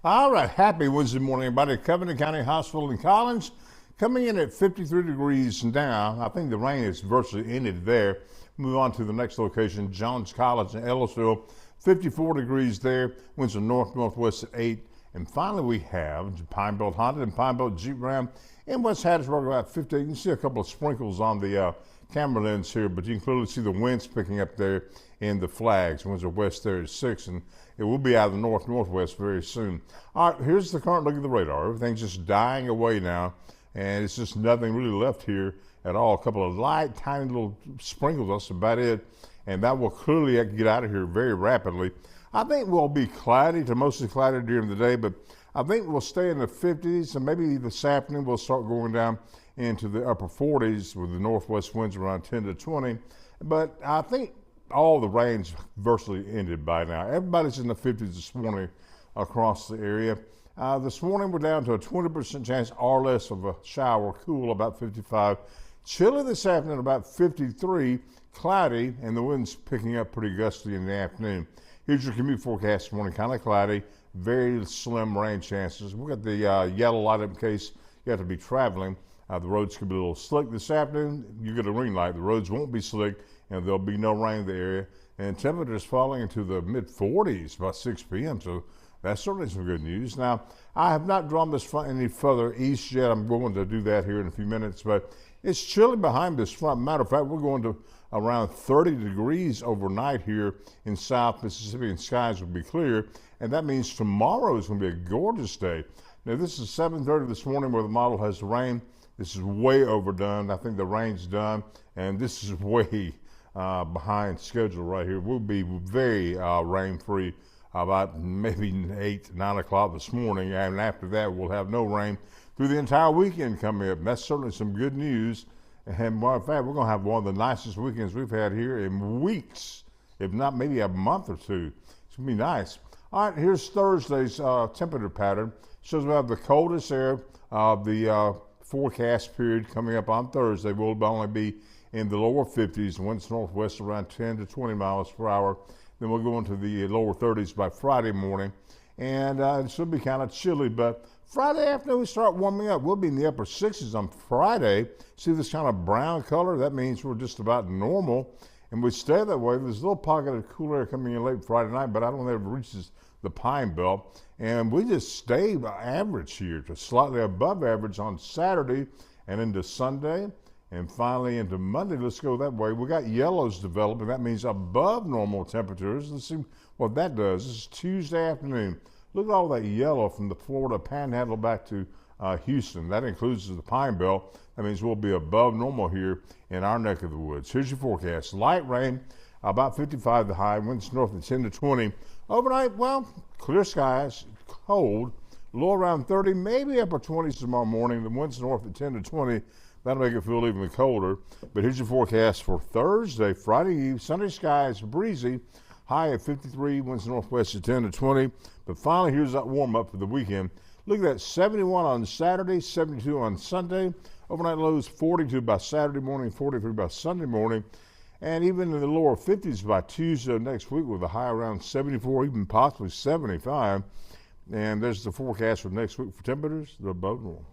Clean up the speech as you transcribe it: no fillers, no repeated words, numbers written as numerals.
All right, happy Wednesday morning, everybody. Covington County Hospital in Collins coming in at 53 degrees now. I think the rain is virtually ended there. Move on to the next location, Jones College in Ellisville, 54 degrees there. Winds are north-northwest at 8. And finally, we have Pine Belt Honda and Pine Belt Jeep Ram in West Hattiesburg about 15. You can see a couple of sprinkles on the camera lens here, but you can clearly see the winds picking up there in the flags. Winds are west there at 6, and it will be out of the north-northwest very soon. All right, here's the current look at the radar. Everything's just dying away now, and it's just nothing really left here at all. A couple of light, tiny little sprinkles, that's about it, and that will clearly get out of here very rapidly. I think we'll be cloudy to mostly cloudy during the day, but I think we'll stay in the 50s, and maybe this afternoon we'll start going down into the upper 40s with the northwest winds around 10 to 20. But I think all the rain's virtually ended by now. Everybody's in the 50s this morning across the area. This morning we're down to a 20% chance or less of a shower, cool about 55. Chilly this afternoon about 53, cloudy, and the wind's picking up pretty gusty in the afternoon. Here's your commute forecast this morning, kind of cloudy, very slim rain chances. We've got the yellow light up in case you have to be traveling. The roads could be a little slick this afternoon. You get a green light. The roads won't be slick, and there'll be no rain in the area. And temperatures falling into the mid-40s by 6 p.m., so that's certainly some good news. Now, I have not drawn this front any further east yet. I'm going to do that here in a few minutes, but it's chilly behind this front. Matter of fact, we're going to around 30 degrees overnight here in South Mississippi, and skies will be clear, and that means tomorrow is going to be a gorgeous day. Now, this is 7:30 this morning where the model has rain. This is way overdone. I think the rain's done, and this is way behind schedule right here. We'll be very rain-free about maybe 8, 9 o'clock this morning, and after that we'll have no rain through the entire weekend coming up. And that's certainly some good news. And matter of fact, we're going to have one of the nicest weekends we've had here in weeks, if not maybe a month or two. It's going to be nice. All right, here's Thursday's temperature pattern. Shows we have the coldest air of the forecast period coming up on Thursday. Will only be in the lower 50s, winds northwest around 10 to 20 miles per hour. Then we'll go into the lower 30s by Friday morning, and it should be kind of chilly, but Friday afternoon we start warming up. We'll be in the upper 60s on Friday. See this kind of brown color? That means we're just about normal, and we stay that way. There's a little pocket of cool air coming in late Friday night, but I don't think it reaches the Pine Belt, and we just stay average here to slightly above average on Saturday and into Sunday, and finally into Monday. Let's go that way. We got yellows developing. That means above normal temperatures. Let's see what that does. This is Tuesday afternoon. Look at all that yellow from the Florida Panhandle back to Houston. That includes the Pine Belt. That means we'll be above normal here in our neck of the woods. Here's your forecast. Light rain, about 55 the high, winds north of 10 to 20. Overnight, well, clear skies, cold, low around 30, maybe upper 20s tomorrow morning. The winds north of 10 to 20. That'll make it feel even colder. But here's your forecast for Thursday, Friday Eve. Sunday skies, breezy, high at 53, winds northwest at 10 to 20. But finally, here's that warm up for the weekend. Look at that, 71 on Saturday, 72 on Sunday. Overnight lows 42 by Saturday morning, 43 by Sunday morning. And even in the lower 50s by Tuesday next week with a high around 74, even possibly 75. And there's the forecast for next week for temperatures. They're above normal.